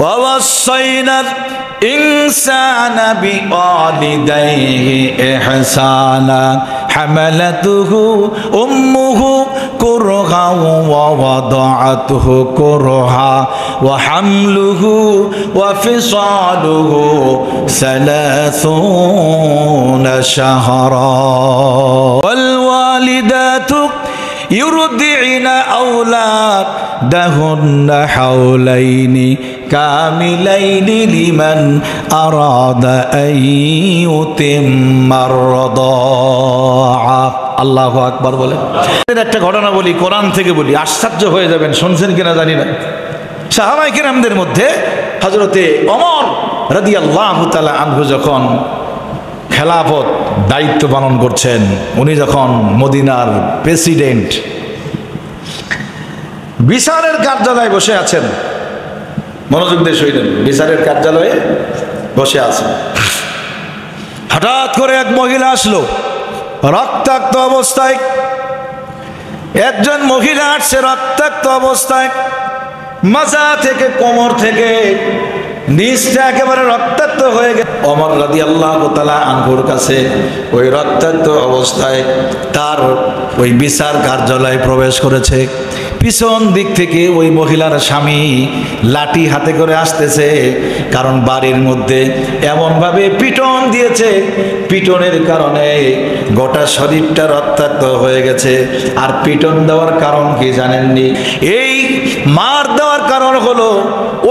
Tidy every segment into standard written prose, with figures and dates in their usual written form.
ووصينا الإنسان بوالديه إحسانا حملته أمه كرها ووضعته كرها وحمله وفصاله 30 شهرا والوالدات يرضعن أولادهن حولين كاملين لمن أراد أن يتم الرضاعة আল্লাহু আকবার বলে। একটা ঘটনা বলি, কোরআন থেকে বলি, আশ্চর্য হয়ে যাবেন, শুনছেন কিনা জানি না। সাহাবায়ে কেরামদের মধ্যে হযরতে ওমর রাদিয়াল্লাহু তাআলা আনহু যখন খেলাফত দায়িত্ব পালন করছেন, উনি যখন মদিনার প্রেসিডেন্ট, বিচারের কার্যালয়ে বসে আছেন, মনোযোগ দিয়ে শুনবেন, বিচারের কার্যালয়ে বসে আছেন, হঠাৎ করে এক মহিলা আসলো রক্তাক্ত অবস্থায়। একজন মহিলা আসছে রক্তাক্ত অবস্থায়, মাজা থেকে কোমর থেকে নিচটা একেবারে রক্তাক্ত হয়ে গেছে। ওমর রাদিয়াল্লাহু তাআলা আনহুর কাছে ওই রক্তাক্ত অবস্থায় তার ওই বিচার কার্যালয়ে প্রবেশ করেছে। পিছন দিক থেকে ওই মহিলার স্বামী লাঠি হাতে করে আসতেছে, কারণ বাড়ির মধ্যে এমনভাবে পিটন দিয়েছে, পিটনের কারণে গোটা শরীরটা রক্তাক্ত হয়ে গেছে। আর পিটন দেওয়ার কারণ কি জানেননি? এই মার দেওয়ার কারণ হলো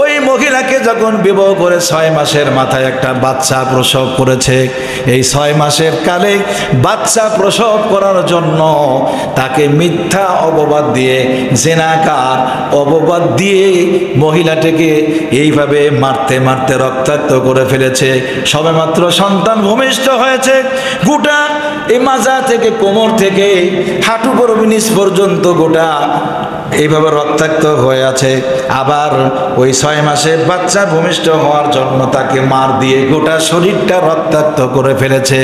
ওই মহিলাকে যখন বিবাহ করে 6 মাসের মাথায় একটা বাচ্চা প্রসব করেছে, এই 6 মাসের কালে বাচ্চা প্রসব করার জন্য তাকে মিথ্যা অপবাদ দিয়ে, জিনাকার অপবাদ দিয়ে মহিলাটিকে এইভাবে মারতে মারতে রক্তাক্ত করে ফেলেছে। সবেমাত্র সন্তান ভূমিষ্ঠ হয়েছে, গোটা এই মাজা থেকে কোমর থেকে হাঁটু নিচ পর্যন্ত গোটা এইভাবে রক্তাক্ত হয়ে আছে। আবার ওই 6 মাসের বাচ্চা ভূমিষ্ঠ হওয়ার জন্য তাকে মার দিয়ে গোটা শরীরটা রক্তাক্ত করে ফেলেছে।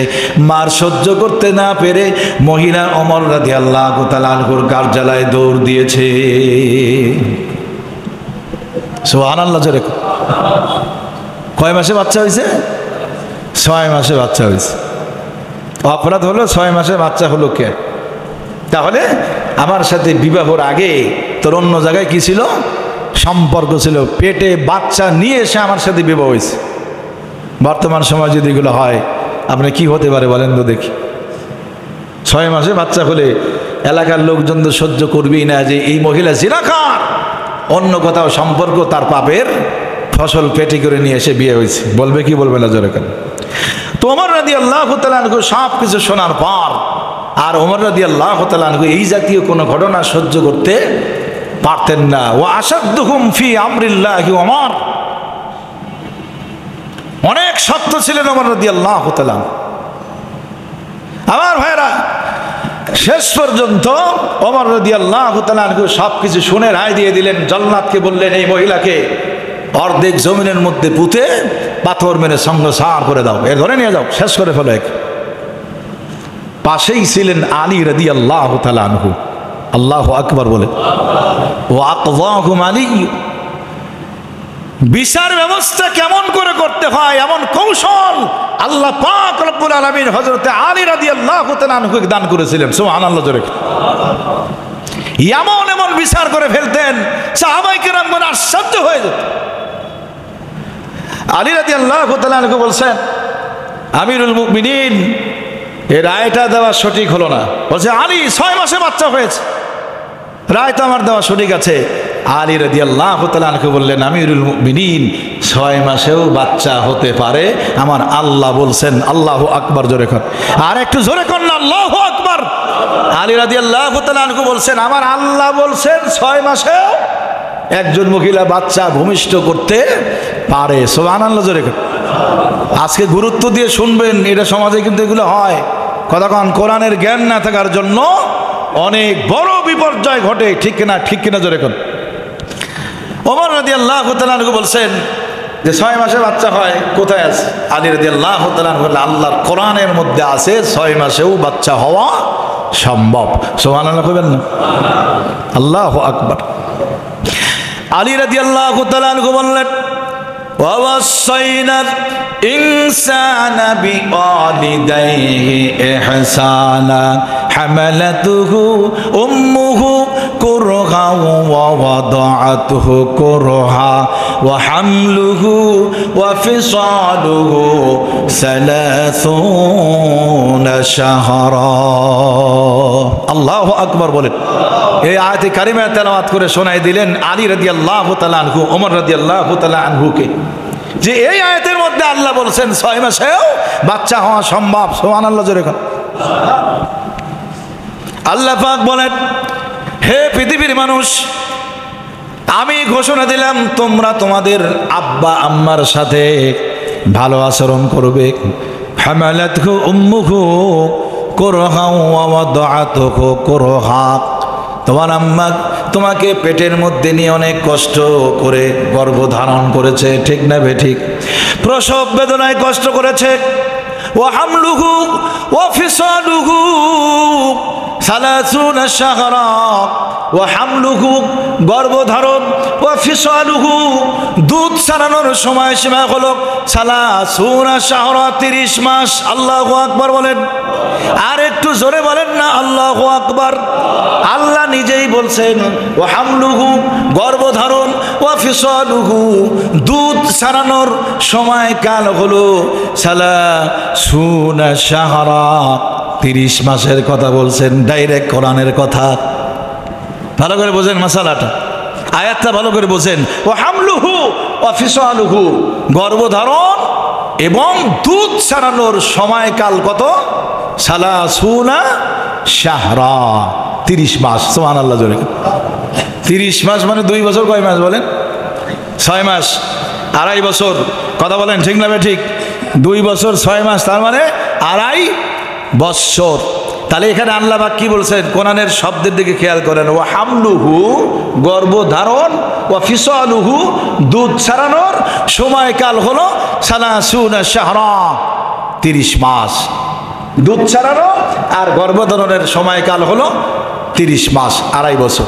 মার সহ্য করতে না পেরে মহিলা ওমর রাদিয়াল্লাহু তাআলা আনহুর কার্যালয়ে দৌড় দিয়েছে। সুবহানাল্লাহ জোরে। কয় মাসে বাচ্চা হয়েছে? 6 মাসে বাচ্চা হয়েছে। অপরাধ হলো 6 মাসে বাচ্চা হলো কে? তাহলে আমার সাথে বিবাহর আগে তোর অন্য জায়গায় কি ছিল? সম্পর্ক ছিল, পেটে বাচ্চা নিয়ে এসে আমার সাথে বিবাহ হয়েছে। বর্তমান সময় যদি এগুলো হয়, আপনি কি হতে পারে বলেন তো দেখি? 6 মাসে বাচ্চা হলে এলাকার লোকজন তো সহ্য করবেই না যে এই মহিলা জিনাকার, অন্য কোথাও সম্পর্ক, তার পাপের ফসল পেটে করে নিয়ে এসে বিয়ে হয়েছে। বলবে কি বলবে না জোরে কেন? তো ওমর রাদিয়াল্লাহু তাআলা আনহু সব কিছু শোনার পর, আর ওমর রাদিয়াল্লাহু তাআলা আনহু এই জাতীয় কোনো ঘটনা সহ্য করতে পারতেন না। ওয়া আশাদ্দুহুম ফি আমরিল্লাহি ওমর, অনেক শক্ত ছিলেন ওমর রাদিয়াল্লাহু তাআলা। আমার ভাইরা, শেষ পর্যন্ত ওমর রাদিয়াল্লাহু তাআলা আনহু সবকিছু শুনে রায় দিয়ে দিলেন। জল্লাদকে বললেন, এই মহিলাকে অর্ধেক জমিনের মধ্যে পুঁতে পাথর মেরে সংসার করে দাও, এ ধরে নিয়ে যাও, শেষ করে ফেলো। পাশেই ছিলেন আলী রাদিয়াল্লাহু তাআলা আনহু। আল্লাহু আকবার বলে। ওয়া আকযাহুম আলী, বিচার ব্যবস্থা কেমন করে করতে হয় এমন কৌশল আল্লাহ পাক রব্বুল আলামিন হযরত আলী রাদিয়াল্লাহু তাআলা আনহুকে দান করেছিলেন। সুবহানাল্লাহ জোরে। এমন এমন বিচার করে ফেলতেন, সাহাবায়ে কেরামগণ আশ্চর্য হয়ে যেত। আলী রাদিয়াল্লাহু তাআলা আনহু বলছেন, আমিরুল মুমিনিন, এই রায়টা দেওয়া সঠিক হলো না। বলছে, আলী 6 মাসে বাচ্চা হয়েছে, রায় তো আমার দেওয়া সঠিক আছে। আলী রাদিয়াল্লাহু তাআলা আনহু বললেন, আমিরুল মুমিনিন, 6 মাসেও বাচ্চা হতে পারে, আমার আল্লাহ বলছেন। আল্লাহু আকবার জোরে কর, আর একটু জোরে কর না, আল্লাহু আকবার। আলী রাদিয়াল্লাহু তাআলা আনহু বলছেন, আমার আল্লাহ বলছেন 6 মাসেও একজন মহিলা বাচ্চা ভূমিষ্ঠ করতে পারে। সুবহানাল্লাহ জোরে কর। আজকে গুরুত্ব দিয়ে শুনবেন, এটা সমাজে কিন্তু এগুলো হয়। কতক্ষণ কোরআনের জ্ঞান না থাকার জন্য অনেক বড় বিপর্যয় ঘটে, ঠিক কিনা? ঠিক কিনা জোরে কর। ওমর রাদিয়াল্লাহু তাআলা আনহু বলছেন যে 6 মাসে বাচ্চা হয়, কোথায় আছে? আলী রাদিয়াল্লাহু তাআলা আনহু বললেন, আল্লাহর কোরআনের মধ্যে আছে 6 মাসেও বাচ্চা হওয়া সম্ভব। সুবহানাল্লাহ কইবেন না? আল্লাহু আকবার। আলী রাদিয়াল্লাহু তাআলা আনহু বললেন, ووصينا الإنسان بوالديه إحسانا حملته أمه كرها ووضعته كرها وحمله وفصاله 30 شهرا الله أكبر বলেন। এই আয়াতে কারিমা তেলাওয়াত করে শোনাই দিলেন আলী রাদিয়াল্লাহু তাআলা আনহু, ওমর রাদিয়াল্লাহু তাআলা আনহুকে, যে এই আয়াতের মধ্যে আল্লাহ বলছেন 6 মাসেও বাচ্চা হওয়া সম্ভব। সুবহানাল্লাহ জোরে বলেন। আল্লাহ পাক বলেন, হে পৃথিবীর মানুষ, আমি ঘোষণা দিলাম তোমরা তোমাদের আব্বা আম্মার সাথে ভালো আচরণ করবে। হামালাতহু উম্মুহু কুরহা ওয়া ওয়াদাআতুহু কুরহা, তোমার আম্মা তোমাকে পেটের মধ্যে নিয়ে অনেক কষ্ট করে গর্ভধারণ করেছে, ঠিক না বেঠিক? প্রসব বেদনায় কষ্ট করেছে। ওয়া হামলুহু ওয়া ফিসালুহু 30 শাহরা, ওয়া হামলুহু গর্ভধারণ, ওয়া ফিসালুহু দুধ ছাড়ানোর সময়সীমা হলো 30 শাহরা 30 মাস। আল্লাহু আকবার বলেন। আর একটু জোরে বলেন না আল্লাহু আকবার। আল্লাহ নিজেই বলছেন ওয়া হামলুহু গর্ভধারণ, ওয়া ফিসালুহু দুধ ছাড়ানোর সময়কাল হলো 30 শাহরা 30 মাসের কথা বলছেন। ডাইরেক্ট কোরআনের কথা। ভালো করে বোঝেন মাসালাটা, আয়াতটা ভালো করে বোঝেন। ওয়া হামলুহু ওয়া ফিসালুহু গর্ভধারণ এবং দুধ ছাড়ানোর সময়কাল কত? 30 শাহরা 30 মাস। সুবহানাল্লাহ জোরে। 30 মাস মানে 2 বছর কয় মাস বলেন? 6 মাস, 2.5 বছর। কথা বলেন ঠিক না ঠিক? 2 বছর 6 মাস, তার মানে 2.5 বছর। তাহলে এখানে আল্লাহ পাক কি বলছেন? কোরআনের শব্দের দিকে খেয়াল করেন। ওয়া হামলুহু গর্ভধারণ, ওয়া ফিসালুহু দুধ ছাড়ানোর সময়কাল হলো 30 শাহরা 30 মাস। দুধ ছাড়ানো আর গর্ভধারণের সময়কাল হলো 30 মাস, 2.5 বছর।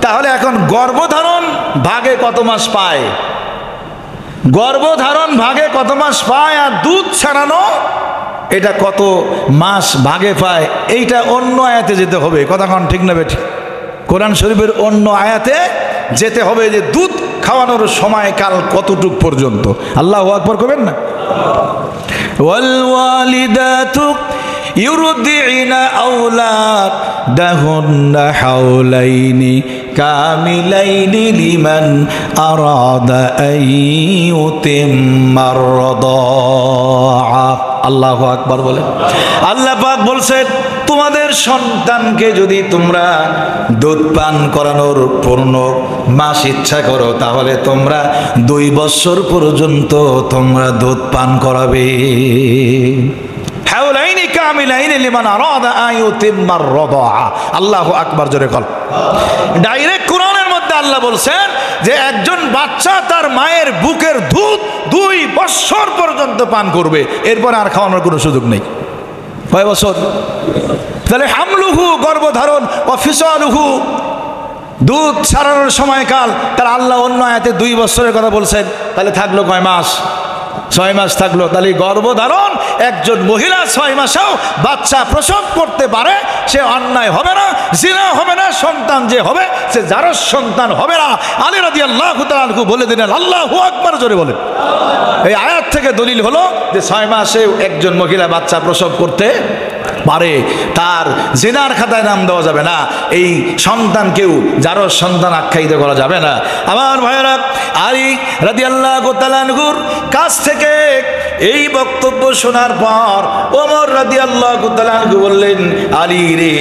তাহলে এখন গর্ভধারণ ভাগে কত মাস পায়? গর্ভধারণ ভাগে কত মাস পায় আর দুধ ছাড়ানো এটা কত মাস ভাগে পায়? এইটা অন্য আয়াতে যেতে হবে। কথা কোন ঠিক না বেঠিক? কোরআন শরীফের অন্য আয়াতে যেতে হবে যে দুধ খাওয়ানোর সময়কাল কতটুক পর্যন্ত। আল্লাহু আকবার করবেন না? ওয়াল ওয়ালিদাতু ইউরদিনা আওলাদাহুন্না হাওলাইনি কামিলাইনি লিমান আরাদা আন ইউতিম্মার রাদাআ। আল্লাহু আকবার বলে। আল্লাহ পাক বলছেন তোমাদের সন্তানকে যদি তোমরা দুধ পান করানোর পূর্ণ মাস ইচ্ছা করো তাহলে তোমরা 2 বছর পর্যন্ত তোমরা দুধ পান করাবে। হাওলাইনি কামিলাইনি লিমান আরাদা আন ইউতিম্মার রাদাআ। আল্লাহু আকবার জোরে বল। ডাইরেক্ট কোরআনের মধ্যে আল্লাহ বলছেন যে একজন বাচ্চা তার মায়ের বুকের দুধ 2 বছর পর্যন্ত পান করবে, এরপর আর খাওয়ানোর কোনো সুযোগ নেই। কয় বছর? তাহলে হামলুহু গর্ভধারণ, ওয়া ফিসালুহু দুধ ছাড়ানোর সময়কাল তার আল্লাহ অন্য আয়াতে 2 বছরের কথা বলছেন। তাহলে থাকলো কয় মাস? 6 মাস থাকলো। তাহলে গর্ভধারণ একজন মহিলা 6 মাসেও বাচ্চা প্রসব করতে পারে, সে অন্যায় হবে না, জিনা হবে না, সন্তান যে হবে সে জারজ সন্তান হবে না। আলী রাদিয়াল্লাহু তাআলা আনহু বলে দিলেন আল্লাহু আকবার জোরে বলেন। এই আয়াত থেকে দলিল হলো যে 6 মাসেও একজন মহিলা বাচ্চা প্রসব করতে পারে, তার জিনার খাতায় নাম দেওয়া যাবে না, এই সন্তানকেও জারজ সন্তান আখ্যায়িত করা যাবে না। আমার ভাইয়েরা, আলী রাদিয়াল্লাহু তাআলা আনহুর কাছ থেকে এই বক্তব্য শোনার পর ওমর রাদিয়াল্লাহু তাআলা আনহু বললেন, আলী রে,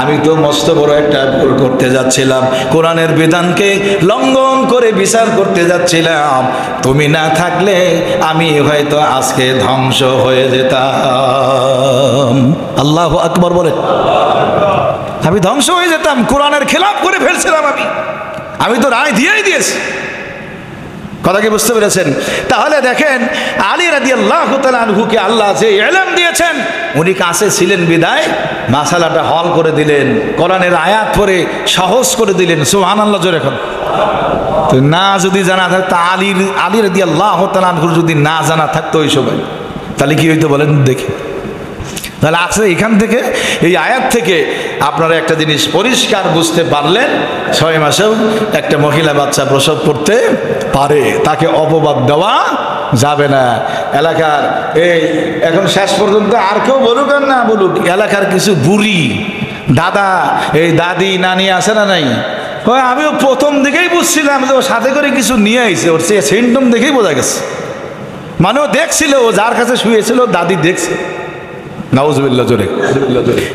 আমি তো মস্ত বড় একটা ভুল করতে যাচ্ছিলাম, কোরআনের বিধানকে লঙ্ঘন করে বিচার করতে যাচ্ছিলাম, তুমি না থাকলে আমি হয়তো আজকে ধ্বংস হয়ে যেতাম। আল্লাহু আকবার বলে। আমি ধ্বংস হয়ে যেতাম, কোরআনের খেলাফ করে ফেলছিলাম, আমি তো রায় দিয়েই দিয়েছি। কথা কি বুঝতে পেরেছেন? তাহলে দেখেন আলী রাদিয়াল্লাহু তাআলা আনহুকে আল্লাহ যে ইলম দিয়েছেন, উনি কাছে ছিলেন বিদায় মাসালাটা হল করে দিলেন, কোরআনের আয়াত পড়ে সহজ করে দিলেন। সুবহানাল্লাহ জোরে এখন। তো না যদি জানা থাকতো, আলী রাদিয়াল্লাহু তাআলা আনহুর যদি না জানা থাকতো ওই সময়, তাহলে কি হইতো বলেন দেখি? তাহলে আসলে এখান থেকে, এই আয়াত থেকে আপনারা একটা জিনিস পরিষ্কার বুঝতে পারলেন, 6 মাসেও একটা মহিলা বাচ্চা প্রসব করতে পারে, তাকে অপবাদ দেওয়া যাবে না। এলাকার এই এখন শেষ পর্যন্ত আর কেউ বলুক আর না বলুক, এলাকার কিছু বুড়ি দাদা, এই দাদি নানি আছে না নাই, আমিও প্রথম দিকেই বুঝছিলাম যে ও সাথে করে কিছু নিয়ে আইছে, ওর সে সিমটম দেখেই বোঝা গেছে। মানে ও দেখছিল, ও যার কাছে শুয়েছিল দাদি দেখছে। নাউজুবিল্লাহ জোরে।